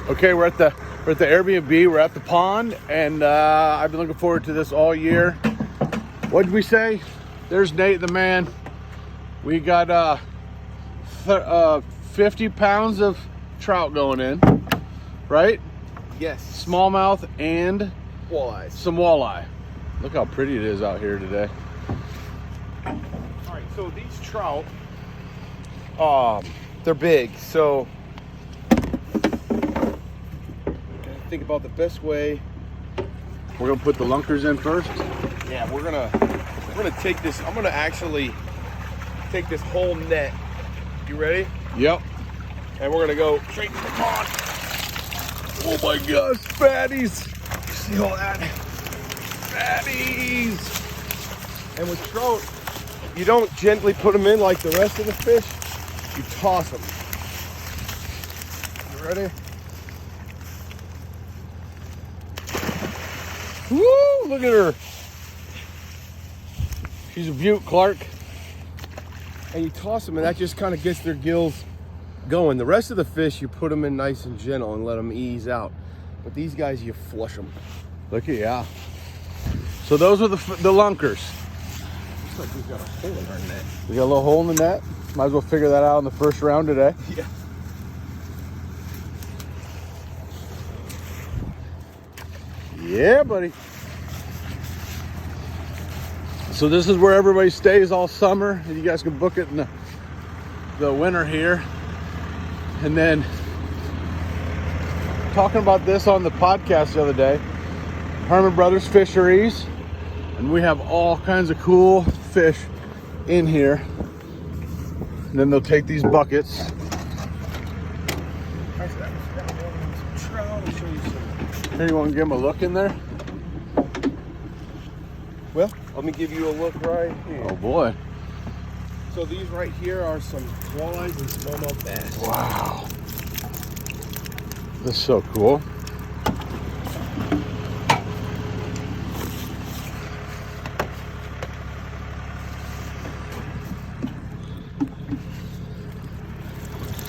Okay, we're at the Airbnb. We're at the pond, and I've been looking forward to this all year. What did we say? There's Nate, the man. We got 50 pounds of trout going in, right? Yes. Smallmouth and Walleyes. some walleye. Look how pretty it is out here today. All right, so these trout, they're big. So think about the best way. We're gonna put the lunkers in first. Yeah, we're gonna take this. I'm gonna actually take this whole net. You ready? Yep. And we're gonna go straight to the pond. Oh my gosh, fatties. See all that? Fatties. And with trout, you don't gently put them in like the rest of the fish. You toss them. You ready? Woo! Look at her. She's a beaut, Clark. And you toss them, and that just kind of gets their gills going. The rest of the fish, you put them in nice and gentle and let them ease out. But these guys, you flush them. Look at yeah. So those are the lunkers. Looks like we've got a hole in our net. We got a little hole in the net. Might as well figure that out in the first round today. Yeah. Yeah, buddy. So this is where everybody stays all summer. You guys can book it in the winter here. And then talking about this on the podcast the other day, Herman Brothers Fisheries, and we have all kinds of cool fish in here. And then they'll take these buckets. Here, you want to give them a look in there? Well, let me give you a look right here. Oh boy. So these right here are some walleyes and smallmouth bass. Wow. This is so cool.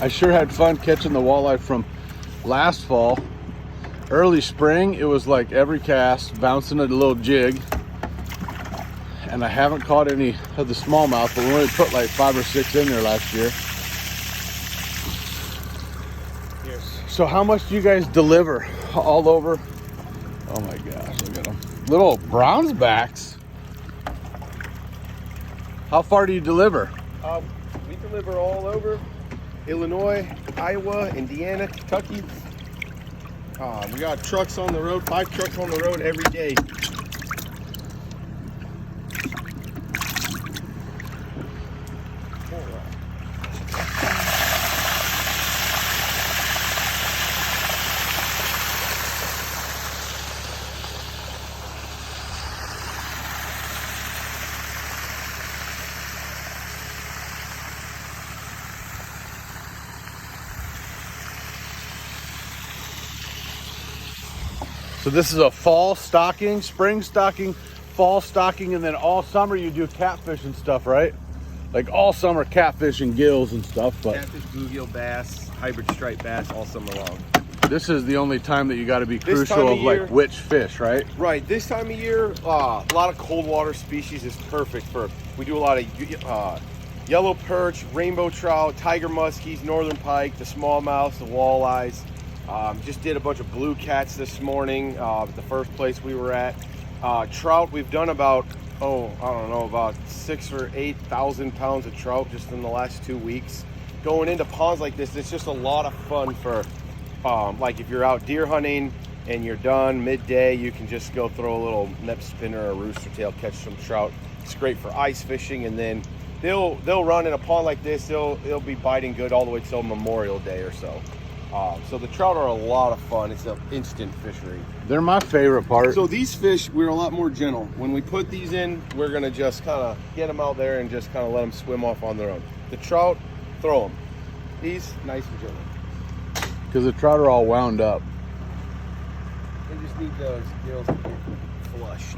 I sure had fun catching the walleye from last fall. Early spring, it was like every cast bouncing a little jig. And I haven't caught any of the smallmouth, but we only put like 5 or 6 in there last year. Yes. So how much do you guys deliver all over? Oh my gosh, look at them. Little bronze backs. How far do you deliver? We deliver all over Illinois, Iowa, Indiana, Kentucky. We got trucks on the road, 5 trucks on the road every day. So this is a fall stocking, spring stocking, fall stocking, and then all summer you do catfish and stuff, right? Like all summer catfish and gills and stuff, but Catfish, bluegill, bass, hybrid striped bass all summer long. this is the only time that you got to be This time crucial of of year- like which fish, right? Right, this time of year, a lot of cold water species is perfect for. We do a lot of yellow perch, rainbow trout, tiger muskies, northern pike, the smallmouths, the walleyes. Just did a bunch of blue cats this morning, the first place we were at. Trout, we've done about, about 6,000 or 8,000 pounds of trout just in the last 2 weeks. Going into ponds like this, it's just a lot of fun for, like if you're out deer hunting and you're done midday, you can just go throw a little net spinner or rooster tail, catch some trout. It's great for ice fishing, and then they'll run in a pond like this. They'll be biting good all the way till Memorial Day or so. So the trout are a lot of fun. It's an instant fishery. They're my favorite part. So these fish, we're a lot more gentle. When we put these in, we're gonna just kind of get them out there and just kind of let them swim off on their own. The trout, throw them. These, nice and gentle. Because the trout are all wound up. They just need those gills to get flushed.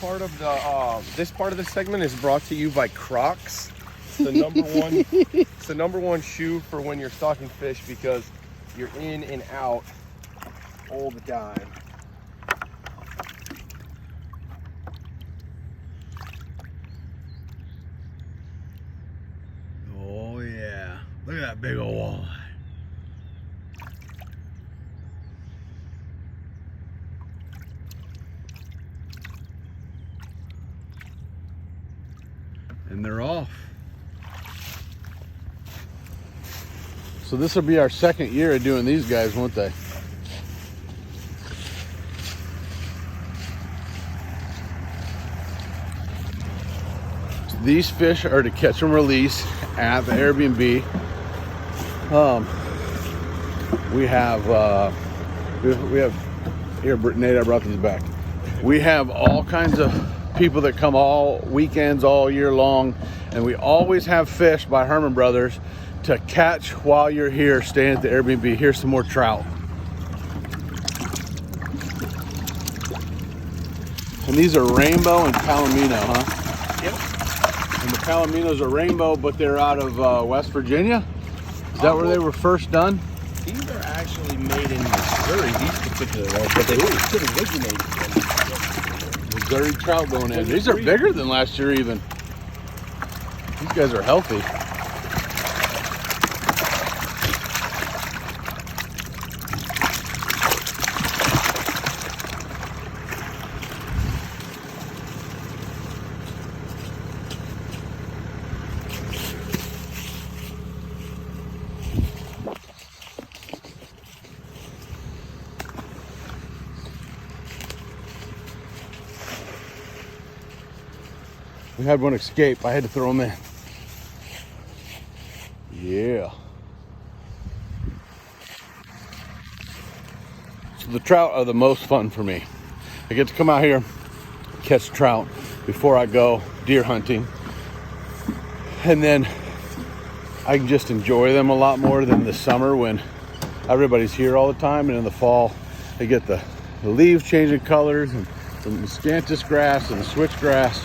part of the this part of the segment is brought to you by Crocs. It's the number one. It's the number one shoe for when you're stocking fish because you're in and out all the time. Oh yeah, look at that big old walleye. And they're off. So this will be our second year of doing these guys, won't they? These fish are to catch and release at the Airbnb. We have here, Nate, I brought these back. We have all kinds of people that come all weekends, all year long, and we always have fish by Herman Brothers to catch while you're here staying at the Airbnb. Here's some more trout. And these are rainbow and palomino, huh? Yep. And the palominos are rainbow, but they're out of West Virginia. Is that where they were first done? These are actually made in Missouri, these particular ones, but they could originate from Missouri trout going in. These are bigger than last year even. These guys are healthy. We had one escape. I had to throw him in. Yeah. So the trout are the most fun for me. I get to come out here, catch trout before I go deer hunting. And then I can just enjoy them a lot more than the summer when everybody's here all the time. And in the fall, they get the leaves changing colors and the miscanthus grass and the switchgrass.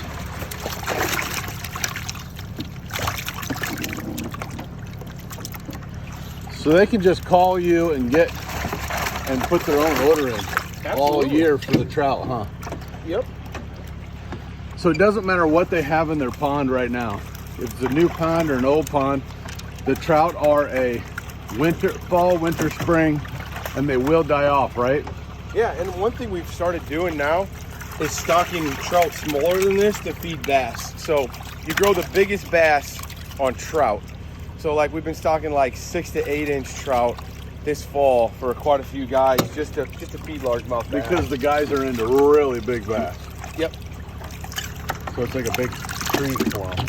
So they can just call you and get and put their own order in. Absolutely. All year for the trout, huh? Yep. So it doesn't matter what they have in their pond right now. If it's a new pond or an old pond, the trout are a fall, winter, spring, and they will die off, right? Yeah, and one thing we've started doing now is stocking trout smaller than this to feed bass. So you grow the biggest bass on trout. So like we've been stocking like 6 to 8 inch trout this fall for quite a few guys just to feed largemouth bass. Because the guys are into really big bass. Yep. So it's like a big treat for them.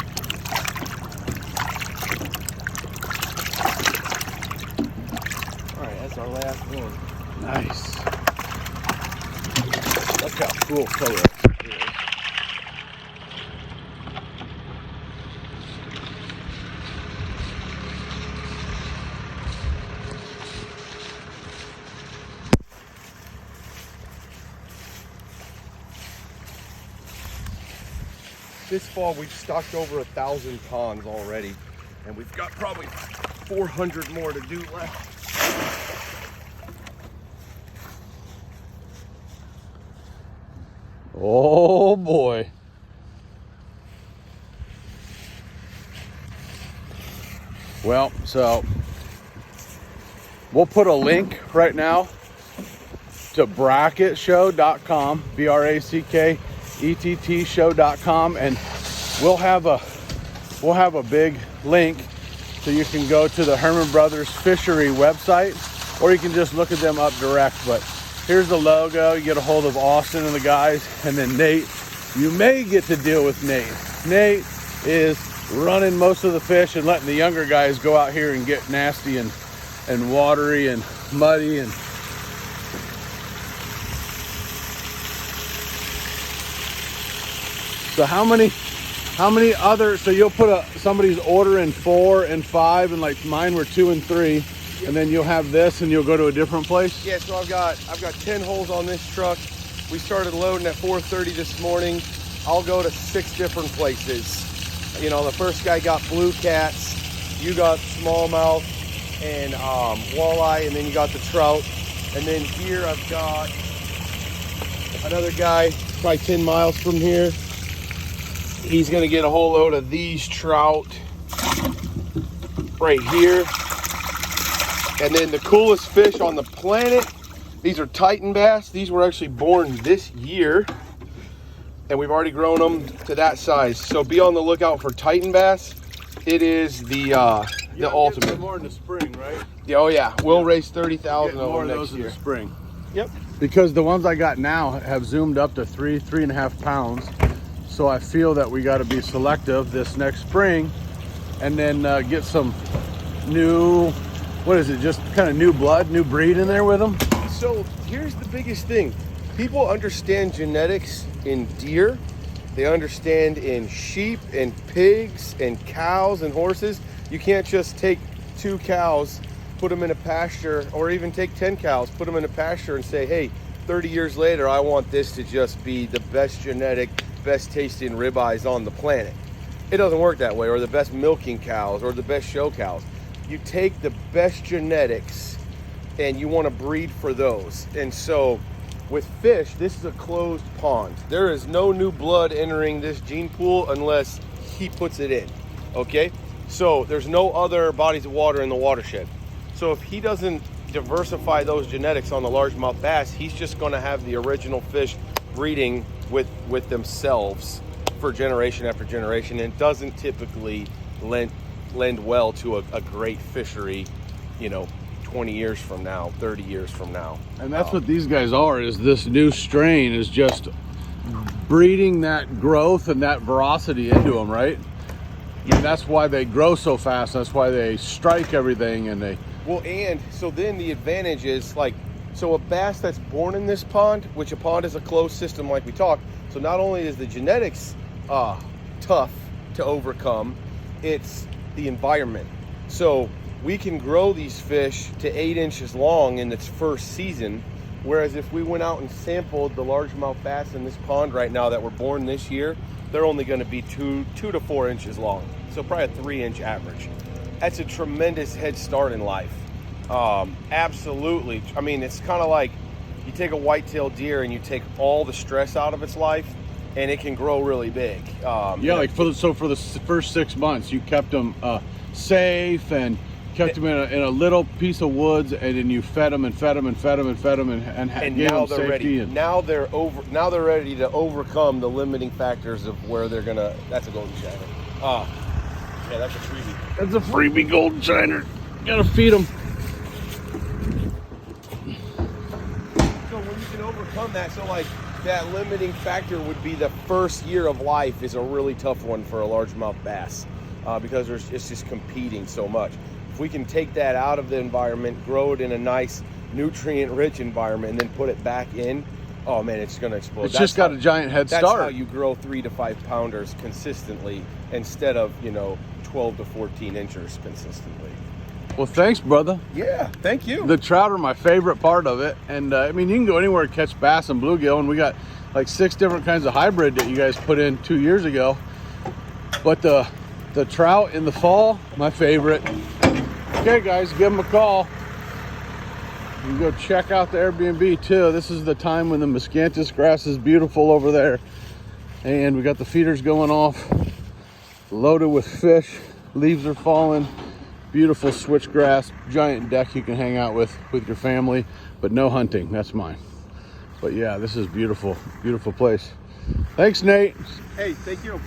All right, that's our last one. Nice. Look how cool color it is. This fall we've stocked over 1,000 ponds already, and we've got probably 400 more to do left. Oh boy. Well, so we'll put a link right now to bracketshow.com, BRACKETT show.com, and we'll have a big link so you can go to the Herman Brothers Fishery website, or you can just look at them up direct. But here's the logo. You get a hold of Austin and the guys, and then Nate. You may get to deal with Nate. Nate is running most of the fish and letting the younger guys go out here and get nasty and watery and muddy and so how many other, so you'll put somebody's order in 4 and 5, and like mine were 2 and 3, and then you'll have this and you'll go to a different place? Yeah, so I've got 10 holes on this truck. We started loading at 4:30 this morning. I'll go to 6 different places. You know, the first guy got blue cats, you got smallmouth and walleye, and then you got the trout. And then here I've got another guy, probably 10 miles from here. He's gonna get a whole load of these trout right here. And then the coolest fish on the planet, these are Titan bass. These were actually born this year, and we've already grown them to that size. So be on the lookout for Titan bass. It is the ultimate. More in the spring, right? Yeah, oh yeah, we'll raise 30,000 More of of them those next in year. the spring. Yep. Because the ones I got now have zoomed up to 3.5 pounds. So I feel that we got to be selective this next spring, and then get some new, what is it? Just kind of new blood, new breed in there with them. So here's the biggest thing. People understand genetics in deer. They understand in sheep and pigs and cows and horses. You can't just take 2 cows, put them in a pasture, or even take 10 cows, put them in a pasture and say, hey, 30 years later, I want this to just be the best genetic, best tasting ribeyes on the planet. It doesn't work that way, or the best milking cows, or the best show cows. You take the best genetics and you want to breed for those. And so with fish, this is a closed pond. There is no new blood entering this gene pool unless he puts it in, okay? So there's no other bodies of water in the watershed. So if he doesn't diversify those genetics on the largemouth bass, he's just gonna have the original fish breeding with themselves for generation after generation, and doesn't typically lend well to a great fishery, you know, 20 years from now, 30 years from now. And that's what these guys are, is this new strain is just breeding that growth and that veracity into them, right? And that's why they grow so fast. That's why they strike everything, and they... Well, and so then the advantage is, like, so a bass that's born in this pond, which a pond is a closed system like we talked, so not only is the genetics tough to overcome, it's the environment. So we can grow these fish to 8 inches long in its first season, whereas if we went out and sampled the largemouth bass in this pond right now that were born this year, they're only going to be 2 to 4 inches long, so probably a 3-inch average. That's a tremendous head start in life. Absolutely. I mean, it's kind of like you take a white-tailed deer and you take all the stress out of its life, and it can grow really big. Yeah, like for the first 6 months, you kept them safe and kept them in a little piece of woods, and then you fed them and fed them and fed them and fed them and gave them safety. Ready. And now they're ready to overcome the limiting factors of where they're gonna. That's a golden shiner. Yeah, that's a freebie. That's a freebie golden shiner. Gotta feed them. So when you can overcome that, so like that limiting factor would be the first year of life is a really tough one for a largemouth bass because it's just competing so much. If we can take that out of the environment, grow it in a nice nutrient-rich environment, and then put it back in, oh man, it's gonna explode. It's just got a giant head start. That's how you grow 3 to 5 pounders consistently instead of 12 to 14 inchers consistently. Well, thanks, brother. Yeah, thank you. The trout are my favorite part of it, and I mean, you can go anywhere and catch bass and bluegill, and we got like 6 different kinds of hybrid that you guys put in 2 years ago. But the trout in the fall, my favorite. Okay, guys, give them a call. You can go check out the Airbnb too. This is the time when the miscanthus grass is beautiful over there, and we got the feeders going off, loaded with fish. Leaves are falling. Beautiful switchgrass, giant deck you can hang out with your family, but no hunting. That's mine. But yeah, this is beautiful, beautiful place. Thanks, Nate. Hey, thank you.